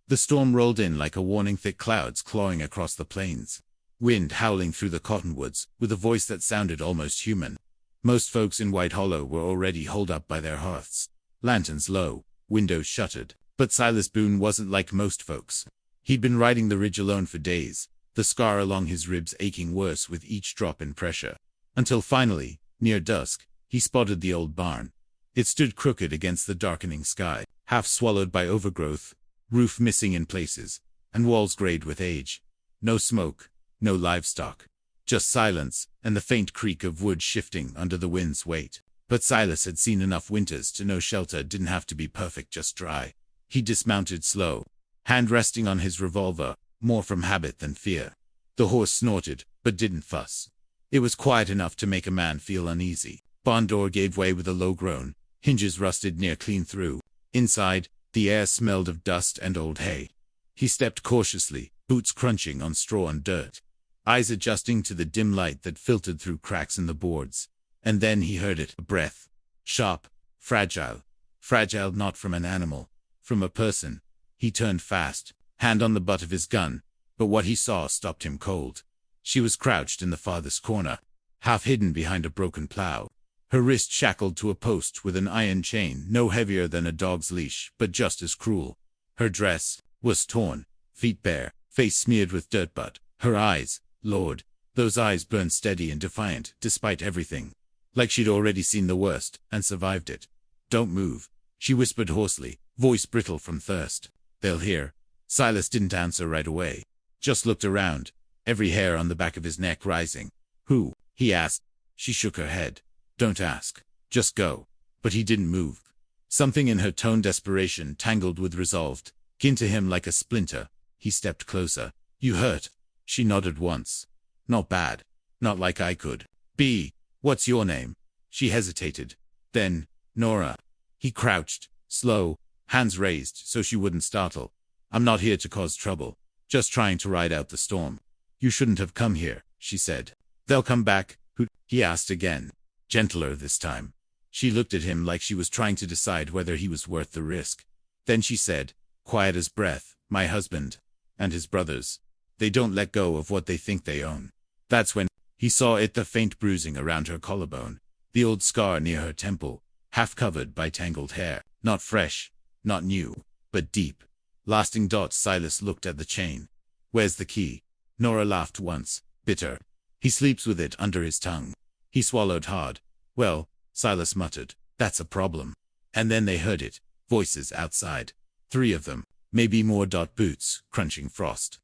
The storm rolled in like a warning, thick clouds clawing across the plains. Wind howling through the cottonwoods, with a voice that sounded almost human. Most folks in White Hollow were already holed up by their hearths. Lanterns low, windows shuttered. But Silas Boone wasn't like most folks. He'd been riding the ridge alone for days, the scar along his ribs aching worse with each drop in pressure. Until finally, near dusk, he spotted the old barn. It stood crooked against the darkening sky, half swallowed by overgrowth, roof missing in places, and walls grayed with age. No smoke, no livestock. Just silence, and the faint creak of wood shifting under the wind's weight. But Silas had seen enough winters to know shelter didn't have to be perfect, just dry. He dismounted slow, hand resting on his revolver, more from habit than fear. The horse snorted, but didn't fuss. It was quiet enough to make a man feel uneasy. Barn door gave way with a low groan, hinges rusted near clean through. Inside, the air smelled of dust and old hay. He stepped cautiously, boots crunching on straw and dirt, eyes adjusting to the dim light that filtered through cracks in the boards. And then he heard it, a breath. Sharp, fragile. Fragile not from an animal, from a person. He turned fast, hand on the butt of his gun, but what he saw stopped him cold. She was crouched in the farthest corner, half hidden behind a broken plow. Her wrist shackled to a post with an iron chain no heavier than a dog's leash, but just as cruel. Her dress was torn, feet bare, face smeared with dirt, but her eyes, Lord, those eyes burned steady and defiant, despite everything. Like she'd already seen the worst, and survived it. "Don't move," she whispered hoarsely, voice brittle from thirst. "They'll hear." Silas didn't answer right away. Just looked around, every hair on the back of his neck rising. "Who?" he asked. She shook her head. "Don't ask. Just go." But he didn't move. Something in her tone, desperation tangled with resolve, kin to him like a splinter. He stepped closer. "You hurt?" She nodded once. "Not bad. Not like I could be. What's your name?" She hesitated. Then, "Nora." He crouched, slow, hands raised so she wouldn't startle. "I'm not here to cause trouble. Just trying to ride out the storm." "You shouldn't have come here," she said. "They'll come back." "Who?" he asked again. Gentler this time. She looked at him like she was trying to decide whether he was worth the risk. Then she said, quiet as breath, "My husband. And his brothers. They don't let go of what they think they own." That's when he saw it, the faint bruising around her collarbone, the old scar near her temple, half covered by tangled hair. Not fresh, not new, but deep, lasting dots. Silas looked at the chain. "Where's the key?" Nora laughed once, bitter. "He sleeps with it under his tongue." He swallowed hard. "Well," Silas muttered, "that's a problem." And then they heard it, voices outside. 3 of them, maybe more. Boots, crunching frost.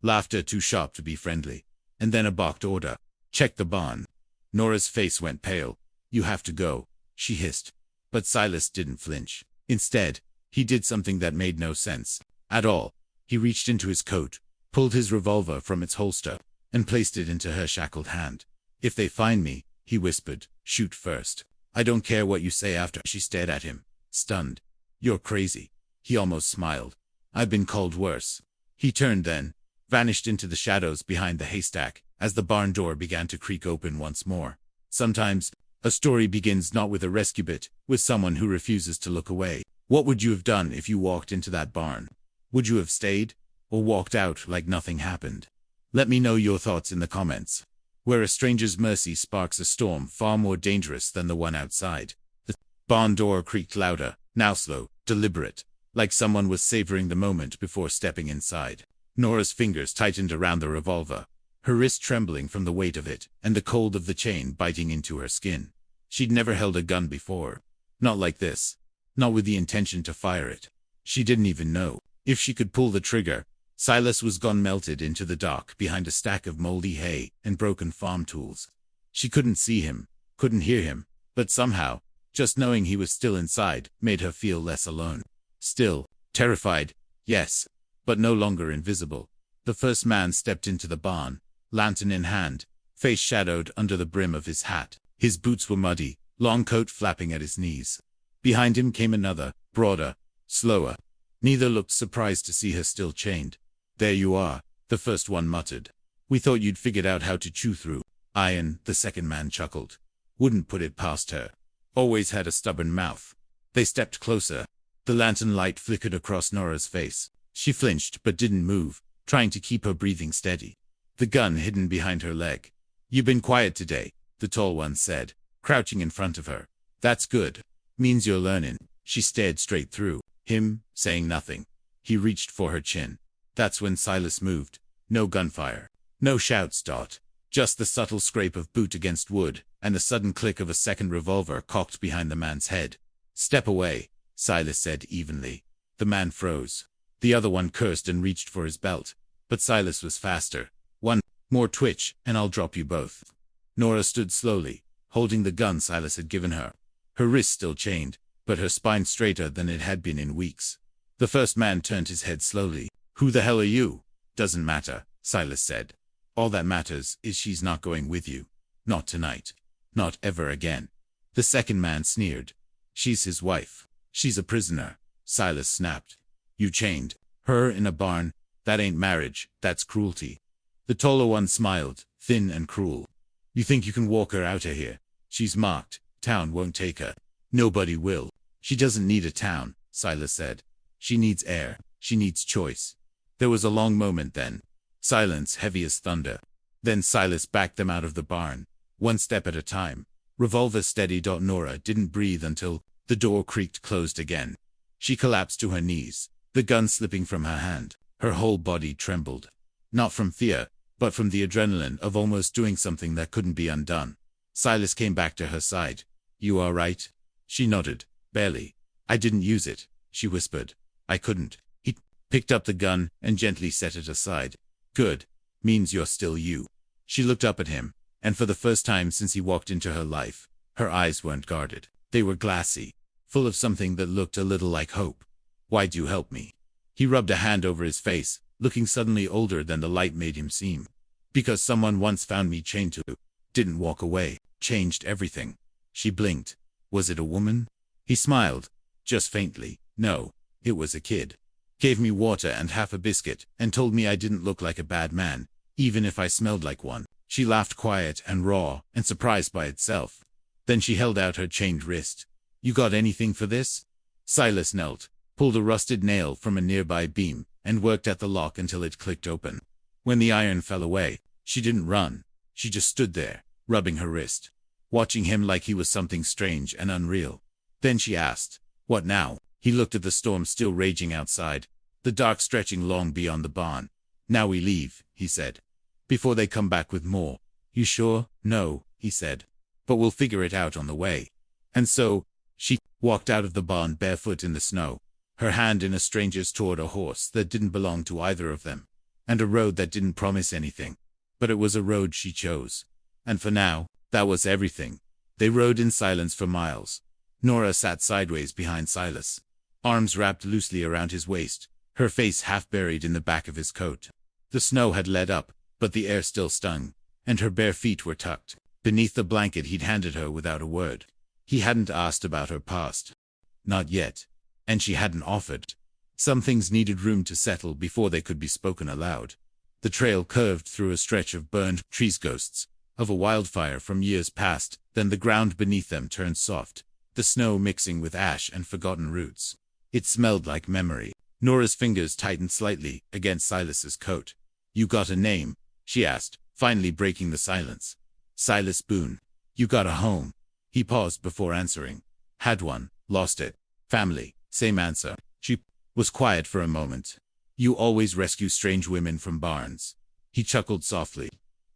Laughter too sharp to be friendly. And then a barked order. "Check the barn." Nora's face went pale. "You have to go," she hissed. But Silas didn't flinch. Instead, he did something that made no sense at all. He reached into his coat, pulled his revolver from its holster, and placed it into her shackled hand. "If they find me," he whispered, "shoot first. I don't care what you say after." She stared at him, stunned. "You're crazy." He almost smiled. "I've been called worse." He turned then, vanished into the shadows behind the haystack, as the barn door began to creak open once more. Sometimes, a story begins not with a rescue but with someone who refuses to look away. What would you have done if you walked into that barn? Would you have stayed? Or walked out like nothing happened? Let me know your thoughts in the comments. Where a stranger's mercy sparks a storm far more dangerous than the one outside. The barn door creaked louder, now slow, deliberate, like someone was savoring the moment before stepping inside. Nora's fingers tightened around the revolver, her wrist trembling from the weight of it and the cold of the chain biting into her skin. She'd never held a gun before. Not like this. Not with the intention to fire it. She didn't even know if she could pull the trigger. Silas was gone, melted into the dark behind a stack of moldy hay and broken farm tools. She couldn't see him, couldn't hear him, but somehow, just knowing he was still inside made her feel less alone. Still, terrified, yes, but no longer invisible. The first man stepped into the barn, lantern in hand, face shadowed under the brim of his hat. His boots were muddy, long coat flapping at his knees. Behind him came another, broader, slower. Neither looked surprised to see her still chained. "There you are," the first one muttered. "We thought you'd figured out how to chew through iron," the second man chuckled. "Wouldn't put it past her. Always had a stubborn mouth." They stepped closer. The lantern light flickered across Nora's face. She flinched but didn't move, trying to keep her breathing steady. The gun hidden behind her leg. "You've been quiet today," the tall one said, crouching in front of her. "That's good. Means you're learning." She stared straight through him, saying nothing. He reached for her chin. That's when Silas moved. No gunfire. No shouts. Just the subtle scrape of boot against wood, and the sudden click of a second revolver cocked behind the man's head. "Step away," Silas said evenly. The man froze. The other one cursed and reached for his belt. But Silas was faster. "One more twitch, and I'll drop you both." Nora stood slowly, holding the gun Silas had given her. Her wrist still chained, but her spine straighter than it had been in weeks. The first man turned his head slowly. "Who the hell are you?" "Doesn't matter," Silas said. "All that matters is she's not going with you. Not tonight. Not ever again." The second man sneered. "She's his wife. She's a prisoner," Silas snapped. "You chained her in a barn? That ain't marriage, that's cruelty." The taller one smiled, thin and cruel. "You think you can walk her out of here? She's marked. Town won't take her. Nobody will." "She doesn't need a town," Silas said. "She needs air. She needs choice." There was a long moment then. Silence heavy as thunder. Then Silas backed them out of the barn, one step at a time. Revolver steady. Nora didn't breathe until the door creaked closed again. She collapsed to her knees, the gun slipping from her hand. Her whole body trembled. Not from fear, but from the adrenaline of almost doing something that couldn't be undone. Silas came back to her side. "You all right?" She nodded. "Barely. I didn't use it," she whispered. "I couldn't." He picked up the gun and gently set it aside. "Good. Means you're still you." She looked up at him, and for the first time since he walked into her life, her eyes weren't guarded. They were glassy, full of something that looked a little like hope. "Why'd you help me?" He rubbed a hand over his face, looking suddenly older than the light made him seem. "Because someone once found me chained to you. Didn't walk away. Changed everything." She blinked. "Was it a woman?" He smiled, just faintly. "No, it was a kid. Gave me water and half a biscuit, and told me I didn't look like a bad man, even if I smelled like one." She laughed, quiet and raw, and surprised by itself. Then she held out her chained wrist. "You got anything for this?" Silas knelt, pulled a rusted nail from a nearby beam, and worked at the lock until it clicked open. When the iron fell away, she didn't run. She just stood there, rubbing her wrist, watching him like he was something strange and unreal. Then she asked, "What now?" He looked at the storm still raging outside, the dark stretching long beyond the barn. "Now we leave," he said. "Before they come back with more." "You sure?" "No," he said. "But we'll figure it out on the way." And so, she walked out of the barn barefoot in the snow, her hand in a stranger's toward a horse that didn't belong to either of them, and a road that didn't promise anything. But it was a road she chose. And for now, that was everything. They rode in silence for miles. Nora sat sideways behind Silas, arms wrapped loosely around his waist, her face half buried in the back of his coat. The snow had let up, but the air still stung, and her bare feet were tucked beneath the blanket he'd handed her without a word. He hadn't asked about her past. Not yet. And she hadn't offered. Some things needed room to settle before they could be spoken aloud. The trail curved through a stretch of burned trees, ghosts of a wildfire from years past. Then the ground beneath them turned soft, the snow mixing with ash and forgotten roots. It smelled like memory. Nora's fingers tightened slightly against Silas's coat. "You got a name?" she asked, finally breaking the silence. "Silas Boone." "You got a home?" He paused before answering. "Had one, lost it. Family." "Same answer." She was quiet for a moment. "You always rescue strange women from barns." He chuckled softly.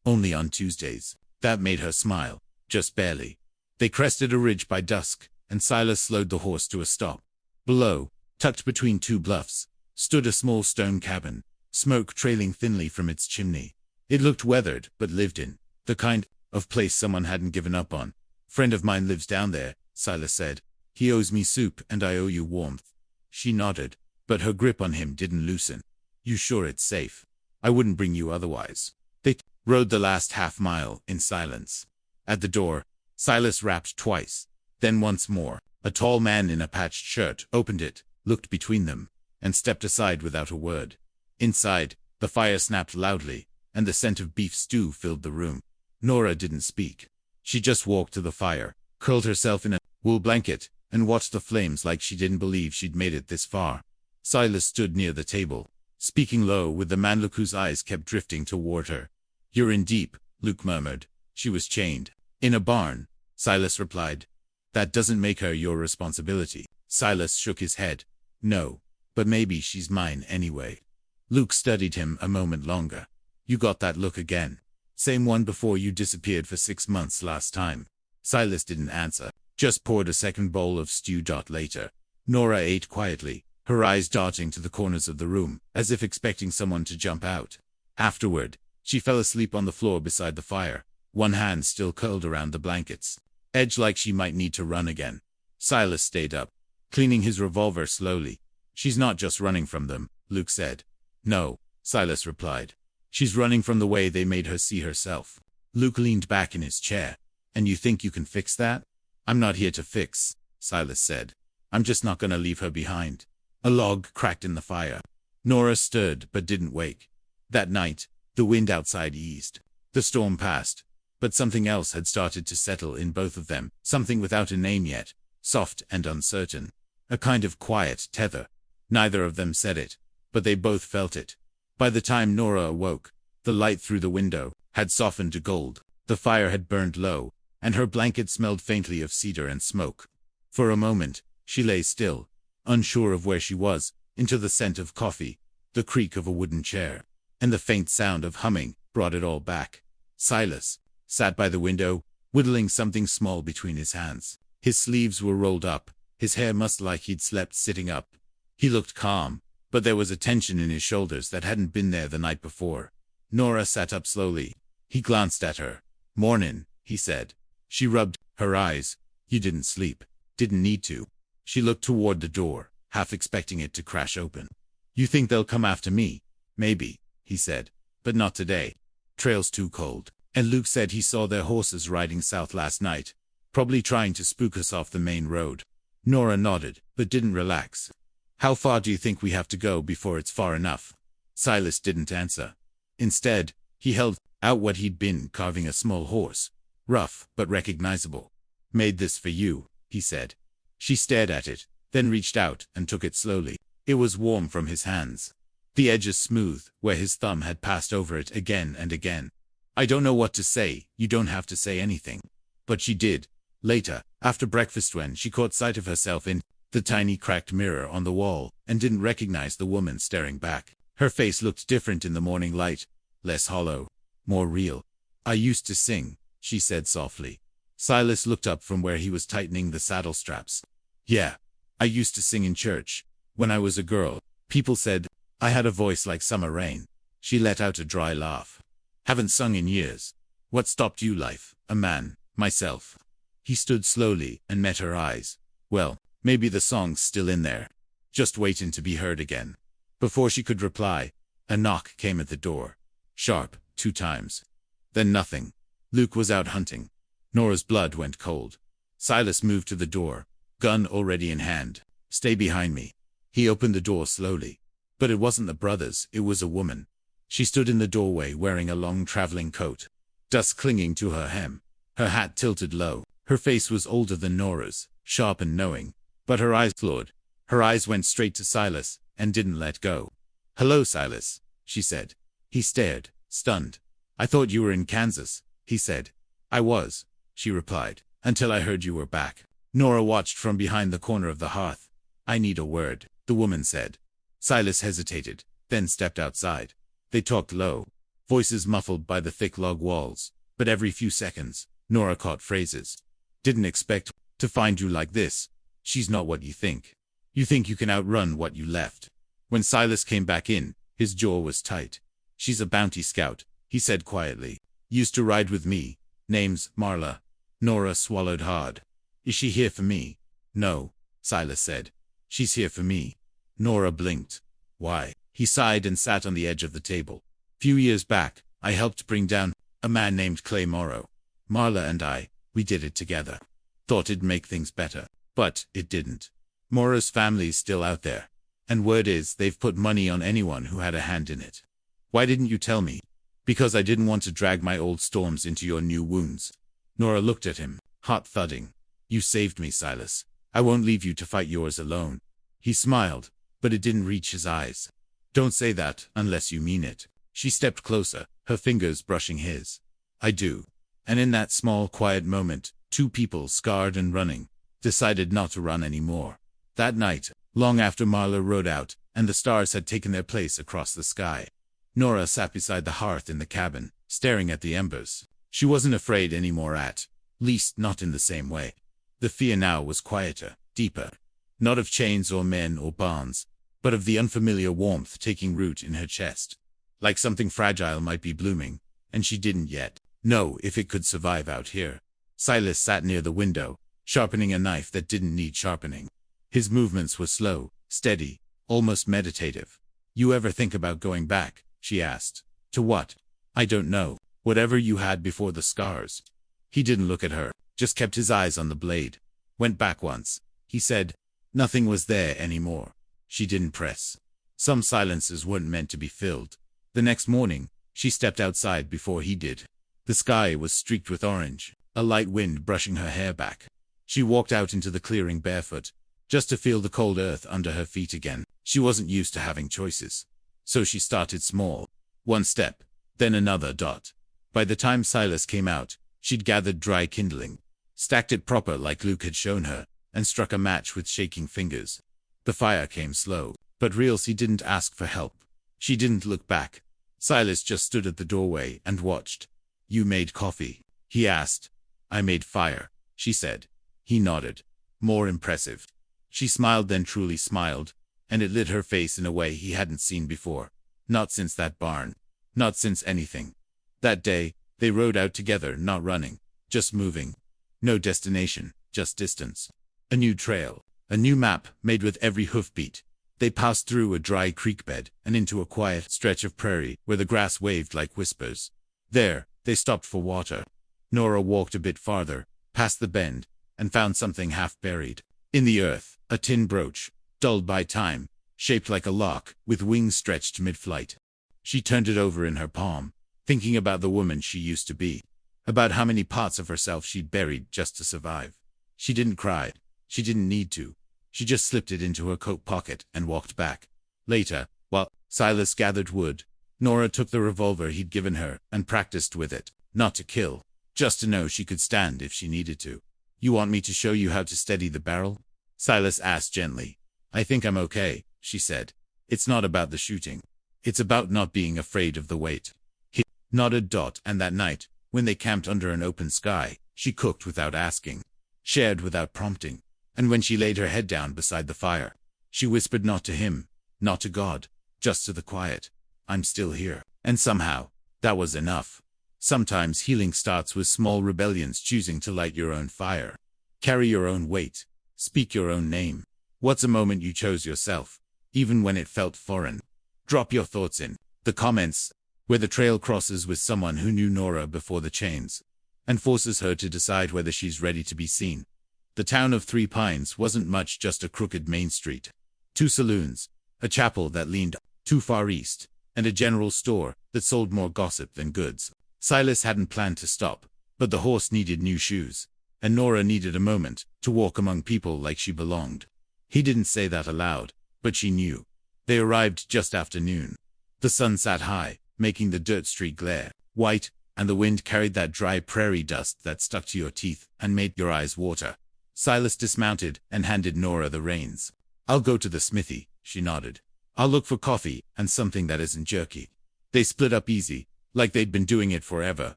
"Only on Tuesdays." That made her smile, just barely. They crested a ridge by dusk, and Silas slowed the horse to a stop. Below, tucked between two bluffs, stood a small stone cabin, smoke trailing thinly from its chimney. It looked weathered, but lived in. The kind of place someone hadn't given up on. "Friend of mine lives down there," Silas said. "He owes me soup and I owe you warmth." She nodded, but her grip on him didn't loosen. "You sure it's safe? I wouldn't bring you otherwise." They rode the last half mile in silence. At the door, Silas rapped twice, then once more. A tall man in a patched shirt opened it, looked between them, and stepped aside without a word. Inside, the fire snapped loudly, and the scent of beef stew filled the room. Nora didn't speak. She just walked to the fire, curled herself in a wool blanket, and watched the flames like she didn't believe she'd made it this far. Silas stood near the table, speaking low with the man Luke whose eyes kept drifting toward her. "You're in deep," Luke murmured. "She was chained. In a barn," Silas replied. "That doesn't make her your responsibility." Silas shook his head. "No, but maybe she's mine anyway." Luke studied him a moment longer. "You got that look again. Same one before you disappeared for 6 months last time." Silas didn't answer, just poured a second bowl of stew. Later, Nora ate quietly, her eyes darting to the corners of the room, as if expecting someone to jump out. Afterward, she fell asleep on the floor beside the fire, one hand still curled around the blankets, edge like she might need to run again. Silas stayed up, cleaning his revolver slowly. "She's not just running from them," Luke said. "No," Silas replied. "She's running from the way they made her see herself." Luke leaned back in his chair. "And you think you can fix that?" "I'm not here to fix," Silas said. "I'm just not gonna leave her behind." A log cracked in the fire. Nora stirred but didn't wake. That night, the wind outside eased. The storm passed, but something else had started to settle in both of them, something without a name yet, soft and uncertain. A kind of quiet tether. Neither of them said it, but they both felt it. By the time Nora awoke, the light through the window had softened to gold, the fire had burned low, and her blanket smelled faintly of cedar and smoke. For a moment, she lay still, unsure of where she was, into the scent of coffee, the creak of a wooden chair, and the faint sound of humming brought it all back. Silas sat by the window, whittling something small between his hands. His sleeves were rolled up, his hair mussed like he'd slept sitting up. He looked calm, but there was a tension in his shoulders that hadn't been there the night before. Nora sat up slowly. He glanced at her. "Mornin'," he said. She rubbed her eyes. "You didn't sleep." "Didn't need to." She looked toward the door, half expecting it to crash open. "You think they'll come after me?" "Maybe," he said, "but not today. Trail's too cold. And Luke said he saw their horses riding south last night, probably trying to spook us off the main road." Nora nodded, but didn't relax. "How far do you think we have to go before it's far enough?" Silas didn't answer. Instead, he held out what he'd been carving, a small horse, rough but recognizable. "Made this for you," he said. She stared at it, then reached out and took it slowly. It was warm from his hands. The edges smooth, where his thumb had passed over it again and again. "I don't know what to say." "You don't have to say anything." But she did. Later, after breakfast, when she caught sight of herself in the tiny cracked mirror on the wall, and didn't recognize the woman staring back. Her face looked different in the morning light, less hollow, more real. "I used to sing," she said softly. Silas looked up from where he was tightening the saddle straps. "Yeah, I used to sing in church. When I was a girl, people said I had a voice like summer rain." She let out a dry laugh. "Haven't sung in years." "What stopped you?" "Life. A man. Myself." He stood slowly and met her eyes. "Well, maybe the song's still in there, just waiting to be heard again." Before she could reply, a knock came at the door. Sharp, 2 times. Then nothing. Luke was out hunting. Nora's blood went cold. Silas moved to the door, gun already in hand. "Stay behind me." He opened the door slowly. But it wasn't the brothers, it was a woman. She stood in the doorway wearing a long traveling coat, dust clinging to her hem. Her hat tilted low. Her face was older than Nora's, sharp and knowing, but her eyes glowed. Her eyes went straight to Silas, and didn't let go. "Hello, Silas," she said. He stared, stunned. "I thought you were in Kansas," he said. "I was," she replied, "until I heard you were back." Nora watched from behind the corner of the hearth. "I need a word," the woman said. Silas hesitated, then stepped outside. They talked low, voices muffled by the thick log walls, but every few seconds, Nora caught phrases. "Didn't expect to find you like this. She's not what you think. You think you can outrun what you left." When Silas came back in, his jaw was tight. "She's a bounty scout," he said quietly. "Used to ride with me. Name's Marla." Nora swallowed hard. "Is she here for me?" "No," Silas said. "She's here for me." Nora blinked. "Why?" He sighed and sat on the edge of the table. "Few years back, I helped bring down a man named Clay Morrow. Marla and we did it together. Thought it'd make things better, but it didn't. Morrow's family's still out there, and word is they've put money on anyone who had a hand in it." "Why didn't you tell me?" "Because I didn't want to drag my old storms into your new wounds." Nora looked at him, heart thudding. "You saved me, Silas. I won't leave you to fight yours alone." He smiled, but it didn't reach his eyes. Don't say that, unless you mean it. She stepped closer, her fingers brushing his. I do. And in that small, quiet moment, two people, scarred and running, decided not to run anymore. That night, long after Marla rode out, and the stars had taken their place across the sky, Nora sat beside the hearth in the cabin, staring at the embers. She wasn't afraid anymore, at least not in the same way. The fear now was quieter, deeper. Not of chains or men or barns, but of the unfamiliar warmth taking root in her chest. Like something fragile might be blooming, and she didn't yet know if it could survive out here. Silas sat near the window, sharpening a knife that didn't need sharpening. His movements were slow, steady, almost meditative. You ever think about going back? She asked. To what? I don't know. Whatever you had before the scars. He didn't look at her, just kept his eyes on the blade. Went back once, he said. Nothing was there anymore. She didn't press. Some silences weren't meant to be filled. The next morning, she stepped outside before he did. The sky was streaked with orange, a light wind brushing her hair back. She walked out into the clearing barefoot, just to feel the cold earth under her feet again. She wasn't used to having choices. So she started small. One step, then another dot. By the time Silas came out, she'd gathered dry kindling, stacked it proper like Luke had shown her, and struck a match with shaking fingers. The fire came slow, but real. She didn't ask for help. She didn't look back. Silas just stood at the doorway and watched. You made coffee? He asked. I made fire, she said. He nodded. More impressive. She smiled, then truly smiled, and it lit her face in a way he hadn't seen before. Not since that barn. Not since anything. That day, they rode out together, not running, just moving. No destination, just distance. A new trail, a new map made with every hoofbeat. They passed through a dry creek bed and into a quiet stretch of prairie where the grass waved like whispers. There, they stopped for water. Nora walked a bit farther, past the bend, and found something half buried in the earth, a tin brooch, dulled by time, shaped like a lock, with wings stretched mid-flight. She turned it over in her palm, thinking about the woman she used to be, about how many parts of herself she'd buried just to survive. She didn't cry. She didn't need to. She just slipped it into her coat pocket and walked back. Later, while Silas gathered wood, Nora took the revolver he'd given her and practiced with it, not to kill, just to know she could stand if she needed to. You want me to show you how to steady the barrel? Silas asked gently. I think I'm okay, she said. It's not about the shooting. It's about not being afraid of the weight. He nodded. And that night, when they camped under an open sky, she cooked without asking, shared without prompting. And when she laid her head down beside the fire, she whispered not to him, not to God, just to the quiet. I'm still here. And somehow, that was enough. Sometimes healing starts with small rebellions, choosing to light your own fire. Carry your own weight. Speak your own name. What's a moment you chose yourself, even when it felt foreign? Drop your thoughts in the comments, where the trail crosses with someone who knew Nora before the chains, and forces her to decide whether she's ready to be seen. The town of Three Pines wasn't much, just a crooked main street. 2 saloons, a chapel that leaned too far east, and a general store that sold more gossip than goods. Silas hadn't planned to stop, but the horse needed new shoes, and Nora needed a moment to walk among people like she belonged. He didn't say that aloud, but she knew. They arrived just after noon. The sun sat high, making the dirt street glare white, and the wind carried that dry prairie dust that stuck to your teeth and made your eyes water. Silas dismounted and handed Nora the reins. I'll go to the smithy, she nodded. I'll look for coffee and something that isn't jerky. They split up easy, like they'd been doing it forever.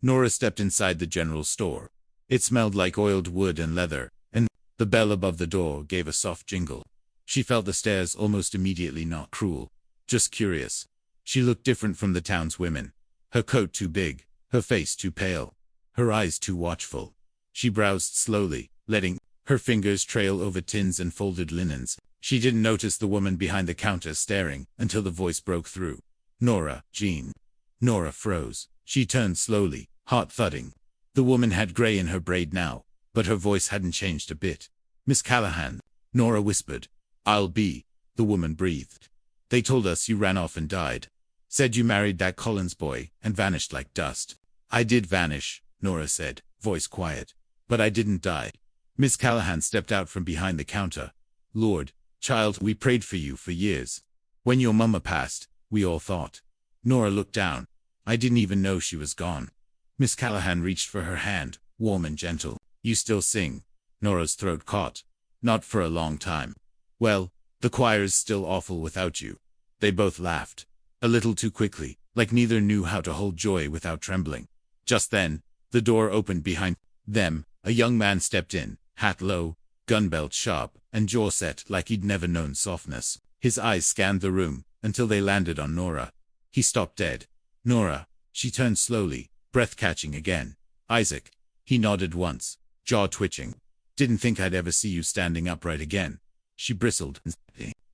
Nora stepped inside the general store. It smelled like oiled wood and leather, and the bell above the door gave a soft jingle. She felt the stares almost immediately, not cruel, just curious. She looked different from the town's women. Her coat too big, her face too pale, her eyes too watchful. She browsed slowly, letting her fingers trail over tins and folded linens. She didn't notice the woman behind the counter staring until the voice broke through. Nora, Jean. Nora froze. She turned slowly, heart thudding. The woman had gray in her braid now, but her voice hadn't changed a bit. Miss Callahan, Nora whispered. I'll be, the woman breathed. They told us you ran off and died. Said you married that Collins boy and vanished like dust. I did vanish, Nora said, voice quiet. But I didn't die. Miss Callahan stepped out from behind the counter. Lord, child, we prayed for you for years. When your mama passed, we all thought. Nora looked down. I didn't even know she was gone. Miss Callahan reached for her hand, warm and gentle. You still sing? Nora's throat caught. Not for a long time. Well, the choir's still awful without you. They both laughed. A little too quickly, like neither knew how to hold joy without trembling. Just then, the door opened behind them. A young man stepped in, hat low, gun belt sharp, and jaw set like he'd never known softness. His eyes scanned the room, until they landed on Nora. He stopped dead. Nora. She turned slowly, breath catching again. Isaac. He nodded once, jaw twitching. Didn't think I'd ever see you standing upright again. She bristled.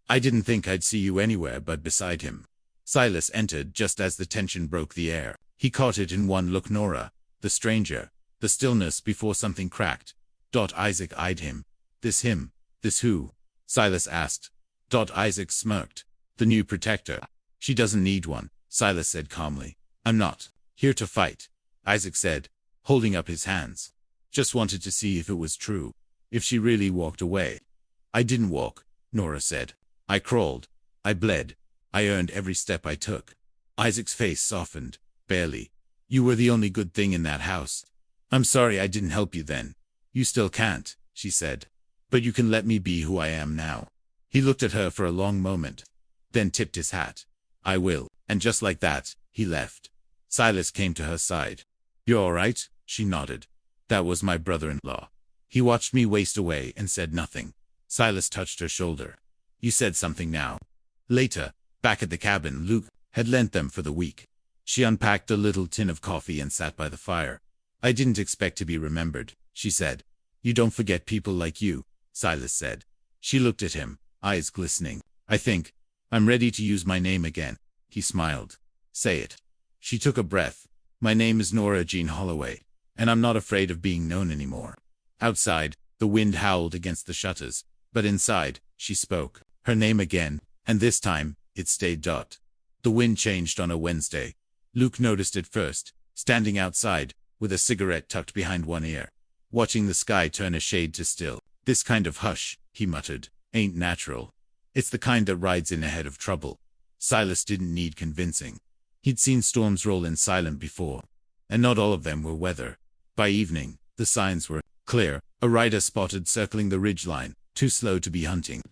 I didn't think I'd see you anywhere but beside him. Silas entered just as the tension broke the air. He caught it in one look. Nora, the stranger, the stillness before something cracked. Isaac eyed him. This him? This who? Silas asked. Isaac smirked. The new protector. She doesn't need one, Silas said calmly. I'm not here to fight, Isaac said, holding up his hands. Just wanted to see if it was true. If she really walked away. I didn't walk, Nora said. I crawled. I bled. I earned every step I took. Isaac's face softened. Barely. You were the only good thing in that house. I'm sorry I didn't help you then. You still can't, she said. But you can let me be who I am now. He looked at her for a long moment, then tipped his hat. I will. And just like that, he left. Silas came to her side. You're all right? She nodded. That was my brother-in-law. He watched me waste away and said nothing. Silas touched her shoulder. You said something now. Later, back at the cabin, Luke had lent them for the week. She unpacked a little tin of coffee and sat by the fire. I didn't expect to be remembered, she said. You don't forget people like you, Silas said. She looked at him, eyes glistening. I think I'm ready to use my name again. He smiled. Say it. She took a breath. My name is Nora Jean Holloway, and I'm not afraid of being known anymore. Outside, the wind howled against the shutters, but inside, she spoke. Her name again, and this time, it stayed. The wind changed on a Wednesday. Luke noticed it first, standing outside, with a cigarette tucked behind one ear, watching the sky turn a shade to still. This kind of hush, he muttered, ain't natural. It's the kind that rides in ahead of trouble. Silas didn't need convincing. He'd seen storms roll in silent before, and not all of them were weather. By evening, the signs were clear. A rider spotted circling the ridgeline, too slow to be hunting.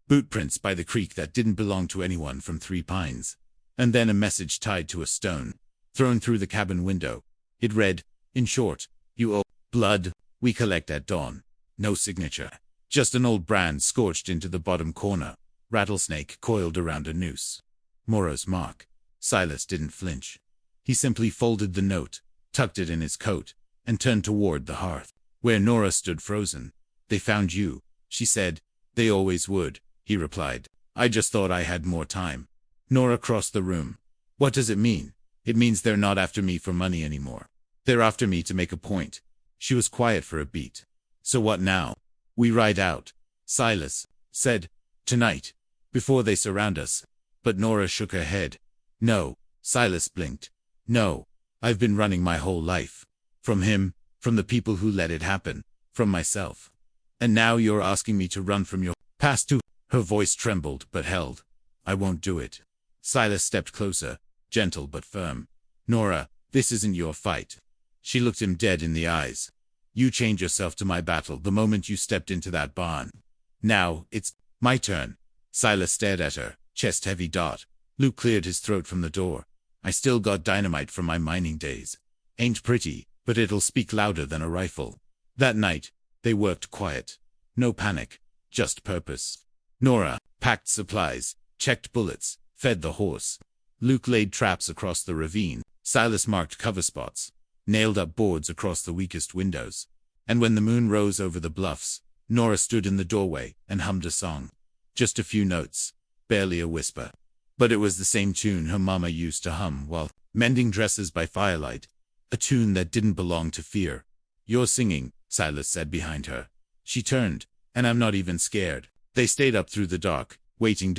Bootprints by the creek that didn't belong to anyone from Three Pines. And then a message tied to a stone, thrown through the cabin window. It read, in short, you owe blood, we collect at dawn. No signature. Just an old brand scorched into the bottom corner. Rattlesnake coiled around a noose. Mora's mark. Silas didn't flinch. He simply folded the note, tucked it in his coat, and turned toward the hearth, where Nora stood frozen. They found you, she said. They always would, he replied. I just thought I had more time. Nora crossed the room. What does it mean? It means they're not after me for money anymore. They're after me to make a point. She was quiet for a beat. So what now? We ride out, Silas said. Tonight, before they surround us. But Nora shook her head. No, Silas blinked. No, I've been running my whole life. From him, from the people who let it happen, from myself. And now you're asking me to run from your past too. Her voice trembled but held. I won't do it. Silas stepped closer, gentle but firm. Nora, this isn't your fight. She looked him dead in the eyes. You chained yourself to my battle the moment you stepped into that barn. Now, it's my turn. Silas stared at her, chest heavy. Luke cleared his throat from the door. I still got dynamite from my mining days. Ain't pretty, but it'll speak louder than a rifle. That night, they worked quiet. No panic, just purpose. Nora packed supplies, checked bullets, fed the horse. Luke laid traps across the ravine. Silas marked cover spots, nailed up boards across the weakest windows. And when the moon rose over the bluffs, Nora stood in the doorway and hummed a song. Just a few notes, barely a whisper. But it was the same tune her mama used to hum while mending dresses by firelight. A tune that didn't belong to fear. You're singing, Silas said behind her. She turned, and I'm not even scared. They stayed up through the dark, waiting.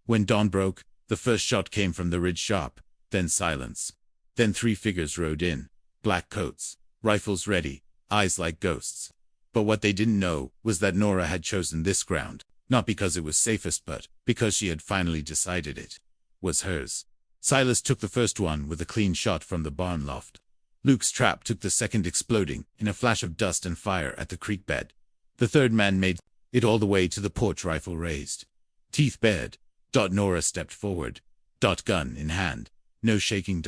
When dawn broke, the first shot came from the ridge sharp, then silence. Then 3 figures rode in, black coats, rifles ready, eyes like ghosts. But what they didn't know was that Nora had chosen this ground. Not because it was safest, but because she had finally decided it was hers. Silas took the first one with a clean shot from the barn loft. Luke's trap took the second, exploding in a flash of dust and fire at the creek bed. The third man made it all the way to the porch, rifle raised, teeth bared. Nora stepped forward, gun in hand. No shaking.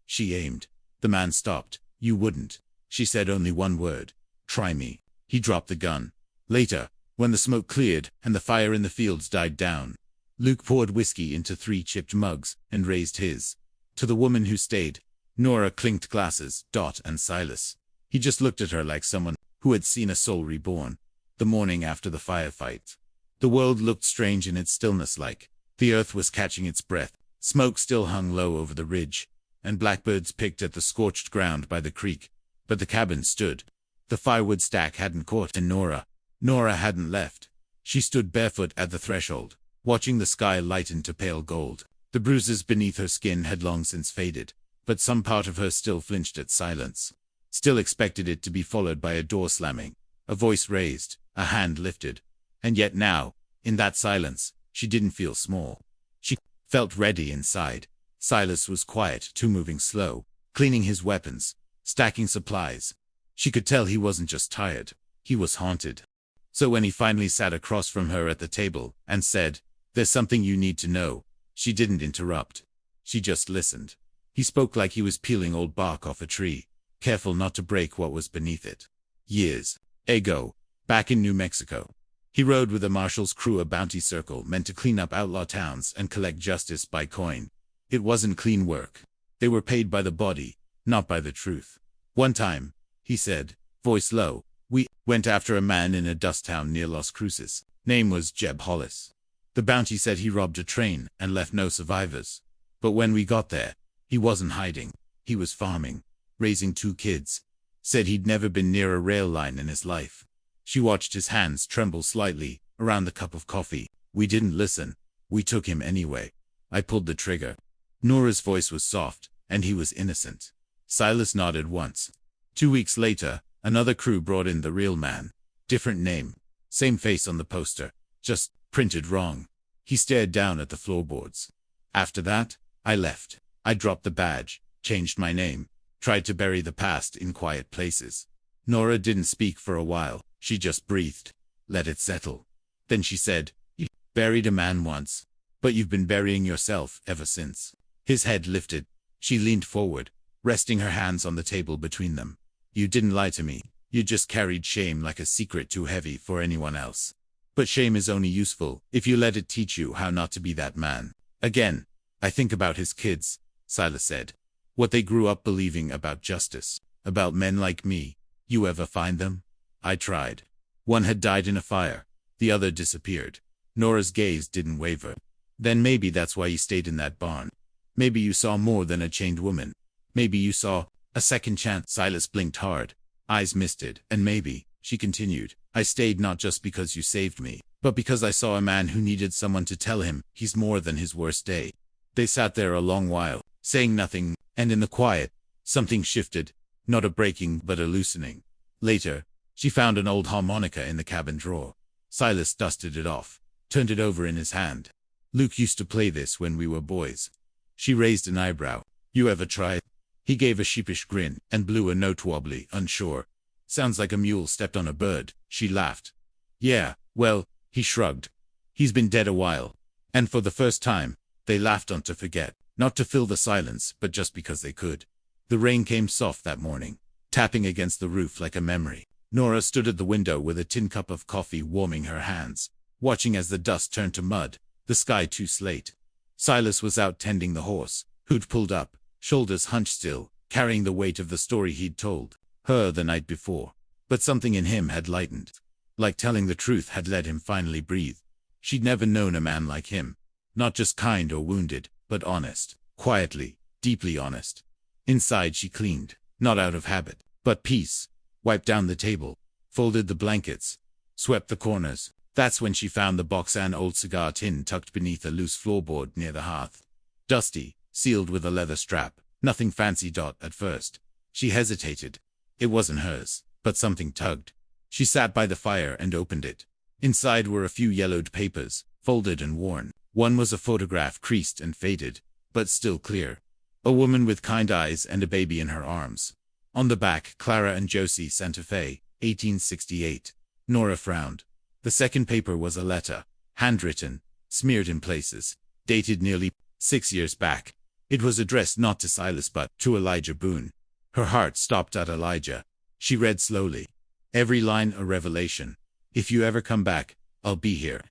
She aimed. The man stopped. You wouldn't. She said only one word. Try me. He dropped the gun. Later, when the smoke cleared and the fire in the fields died down, Luke poured whiskey into 3 chipped mugs and raised his. To the woman who stayed, Nora clinked glasses. And Silas. He just looked at her like someone who had seen a soul reborn. The morning after the firefight, the world looked strange in its stillness, like the earth was catching its breath. Smoke still hung low over the ridge, and blackbirds picked at the scorched ground by the creek. But the cabin stood. The firewood stack hadn't caught, and Nora hadn't left. She stood barefoot at the threshold, watching the sky lighten to pale gold. The bruises beneath her skin had long since faded, but some part of her still flinched at silence, still expected it to be followed by a door slamming, a voice raised, a hand lifted. And yet now, in that silence, she didn't feel small. She felt ready inside. Silas was quiet, too, moving slow, cleaning his weapons, stacking supplies. She could tell he wasn't just tired, he was haunted. So when he finally sat across from her at the table and said, "There's something you need to know," she didn't interrupt. She just listened. He spoke like he was peeling old bark off a tree, careful not to break what was beneath it. Years ago, back in New Mexico, he rode with a marshal's crew, a bounty circle meant to clean up outlaw towns and collect justice by coin. It wasn't clean work. They were paid by the body, not by the truth. One time, he said, voice low, we went after a man in a dust town near Las Cruces. Name was Jeb Hollis. The bounty said he robbed a train and left no survivors. But when we got there, he wasn't hiding. He was farming, raising 2 kids. Said he'd never been near a rail line in his life. She watched his hands tremble slightly around the cup of coffee. We didn't listen. We took him anyway. I pulled the trigger. Nora's voice was soft, and he was innocent. Silas nodded once. 2 weeks later, another crew brought in the real man. Different name. Same face on the poster. Just printed wrong. He stared down at the floorboards. After that, I left. I dropped the badge, changed my name, tried to bury the past in quiet places. Nora didn't speak for a while. She just breathed. Let it settle. Then she said, "You buried a man once, but you've been burying yourself ever since." His head lifted. She leaned forward, resting her hands on the table between them. "You didn't lie to me. You just carried shame like a secret too heavy for anyone else. But shame is only useful if you let it teach you how not to be that man." Again, I think about his kids, Silas said. What they grew up believing about justice, about men like me. You ever find them? I tried. One had died in a fire. The other disappeared. Nora's gaze didn't waver. Then maybe that's why you stayed in that barn. Maybe you saw more than a chained woman. Maybe you saw a second chance. Silas blinked hard, eyes misted. And maybe, she continued, I stayed not just because you saved me, but because I saw a man who needed someone to tell him he's more than his worst day. They sat there a long while, saying nothing, and in the quiet, something shifted, not a breaking but a loosening. Later, she found an old harmonica in the cabin drawer. Silas dusted it off, turned it over in his hand. Luke used to play this when we were boys. She raised an eyebrow. You ever tried? He gave a sheepish grin and blew a note, wobbly, unsure. Sounds like a mule stepped on a bird. She laughed. Yeah, well, he shrugged. He's been dead a while. And for the first time, they laughed on to forget, not to fill the silence, but just because they could. The rain came soft that morning, tapping against the roof like a memory. Nora stood at the window with a tin cup of coffee warming her hands, watching as the dust turned to mud, the sky to slate. Silas was out tending the horse, who'd pulled up, shoulders hunched still, carrying the weight of the story he'd told her the night before. But something in him had lightened. Like telling the truth had let him finally breathe. She'd never known a man like him. Not just kind or wounded, but honest. Quietly, deeply honest. Inside she cleaned, not out of habit, but peace. Wiped down the table, folded the blankets, swept the corners. That's when she found the box, an old cigar tin tucked beneath a loose floorboard near the hearth. Dusty, sealed with a leather strap. Nothing fancy. At first, she hesitated. It wasn't hers, but something tugged. She sat by the fire and opened it. Inside were a few yellowed papers, folded and worn. One was a photograph, creased and faded, but still clear. A woman with kind eyes and a baby in her arms. On the back, Clara and Josie, Santa Fe, 1868. Nora frowned. The second paper was a letter, handwritten, smeared in places, dated nearly 6 years back. It was addressed not to Silas but to Elijah Boone. Her heart stopped at Elijah. She read slowly. Every line a revelation. If you ever come back, I'll be here.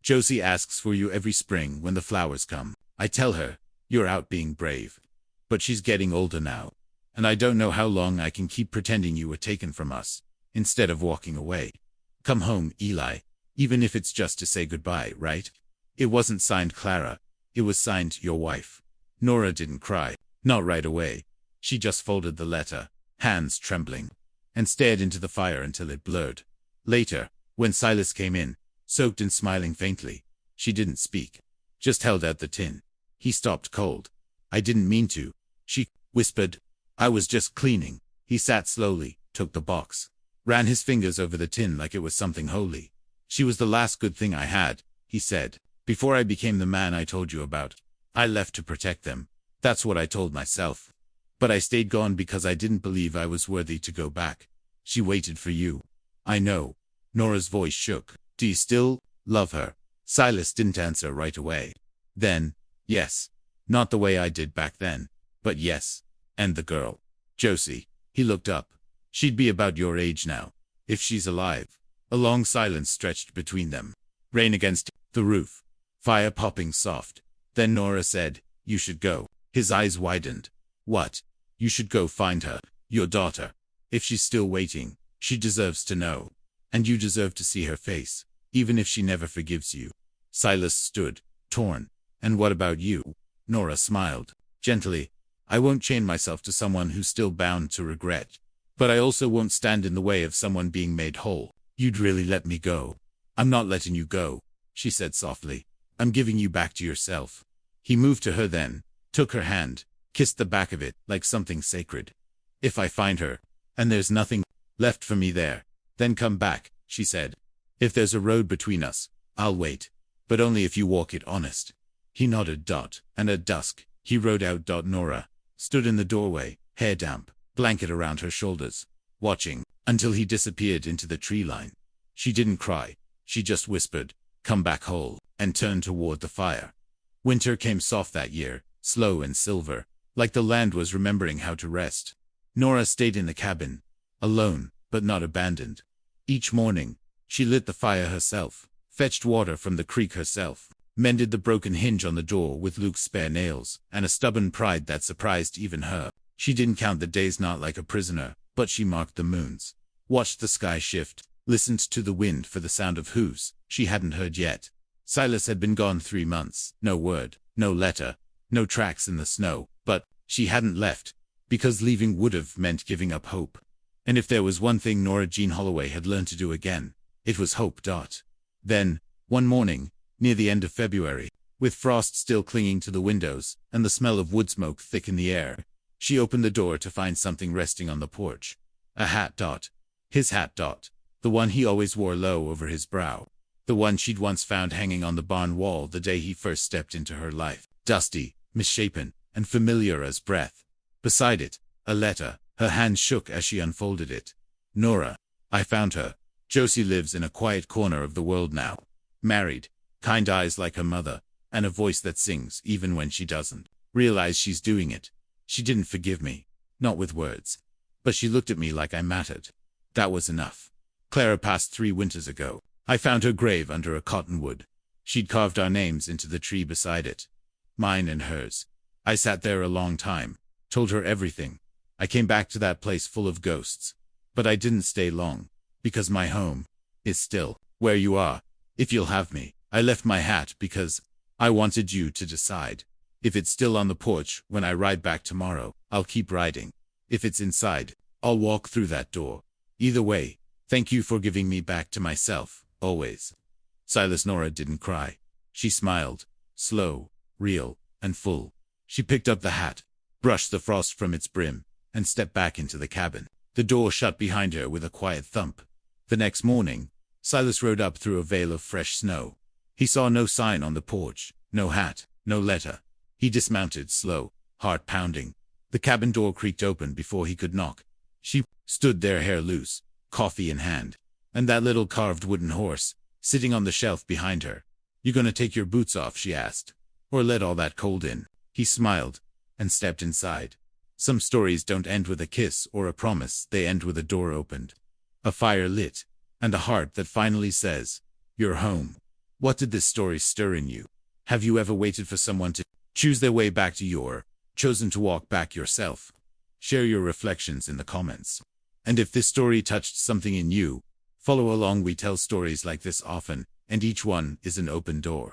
Josie asks for you every spring when the flowers come. I tell her, you're out being brave. But she's getting older now. And I don't know how long I can keep pretending you were taken from us, instead of walking away. Come home, Eli. Even if it's just to say goodbye, right? It wasn't signed Clara. It was signed your wife. Nora didn't cry. Not right away. She just folded the letter, hands trembling, and stared into the fire until it blurred. Later, when Silas came in, soaked and smiling faintly, she didn't speak, just held out the tin. He stopped cold. I didn't mean to, she whispered. I was just cleaning. He sat slowly, took the box, ran his fingers over the tin like it was something holy. She was the last good thing I had, he said, before I became the man I told you about. I left to protect them. That's what I told myself. But I stayed gone because I didn't believe I was worthy to go back. She waited for you. I know. Nora's voice shook. Do you still love her? Silas didn't answer right away. Then, yes. Not the way I did back then, but yes. And the girl, Josie. He looked up. She'd be about your age now, if she's alive. A long silence stretched between them. Rain against the roof. Fire popping soft. Then Nora said, you should go. His eyes widened. What? You should go find her, your daughter. If she's still waiting, she deserves to know. And you deserve to see her face, even if she never forgives you. Silas stood, torn. And what about you? Nora smiled, gently. I won't chain myself to someone who's still bound to regret. But I also won't stand in the way of someone being made whole. You'd really let me go. I'm not letting you go, she said softly. I'm giving you back to yourself. He moved to her then, took her hand, kissed the back of it like something sacred. If I find her, and there's nothing left for me there, then come back, she said. If there's a road between us, I'll wait. But only if you walk it honest. He nodded. And at dusk, he rode out. Nora stood in the doorway, hair damp, blanket around her shoulders, watching, until he disappeared into the tree line. She didn't cry. She just whispered, come back whole, and turned toward the fire. Winter came soft that year, slow and silver, like the land was remembering how to rest. Nora stayed in the cabin, alone, but not abandoned. Each morning, she lit the fire herself, fetched water from the creek herself, mended the broken hinge on the door with Luke's spare nails, and a stubborn pride that surprised even her. She didn't count the days, not like a prisoner, but she marked the moons, watched the sky shift, listened to the wind for the sound of hooves she hadn't heard yet. Silas had been gone 3 months, no word, no letter, no tracks in the snow, but she hadn't left, because leaving would have meant giving up hope. And if there was one thing Nora Jean Holloway had learned to do again, it was hope. Then, one morning, near the end of February, with frost still clinging to the windows and the smell of wood smoke thick in the air, she opened the door to find something resting on the porch. A hat. His hat. The one he always wore low over his brow. The one she'd once found hanging on the barn wall the day he first stepped into her life. Dusty, misshapen, and familiar as breath. Beside it, a letter. Her hand shook as she unfolded it. Nora, I found her. Josie lives in a quiet corner of the world now. Married, kind eyes like her mother, and a voice that sings even when she doesn't realize she's doing it. She didn't forgive me, not with words. But she looked at me like I mattered. That was enough. Clara passed 3 winters ago. I found her grave under a cottonwood. She'd carved our names into the tree beside it. Mine and hers. I sat there a long time, told her everything. I came back to that place full of ghosts. But I didn't stay long, because my home is still where you are, if you'll have me. I left my hat because I wanted you to decide. If it's still on the porch when I ride back tomorrow, I'll keep riding. If it's inside, I'll walk through that door. Either way, thank you for giving me back to myself, always. Silas. Nora didn't cry. She smiled, slow, real, and full. She picked up the hat, brushed the frost from its brim, and stepped back into the cabin. The door shut behind her with a quiet thump. The next morning, Silas rode up through a veil of fresh snow. He saw no sign on the porch, no hat, no letter. He dismounted, slow, heart pounding. The cabin door creaked open before he could knock. She stood there, hair loose, coffee in hand, and that little carved wooden horse, sitting on the shelf behind her. "You gonna take your boots off?" she asked. "Or let all that cold in?" He smiled and stepped inside. Some stories don't end with a kiss or a promise, they end with a door opened, a fire lit, and a heart that finally says, "You're home." What did this story stir in you? Have you ever waited for someone to choose their way back to you, or chosen to walk back yourself? Share your reflections in the comments. And if this story touched something in you, follow along. We tell stories like this often, and each one is an open door.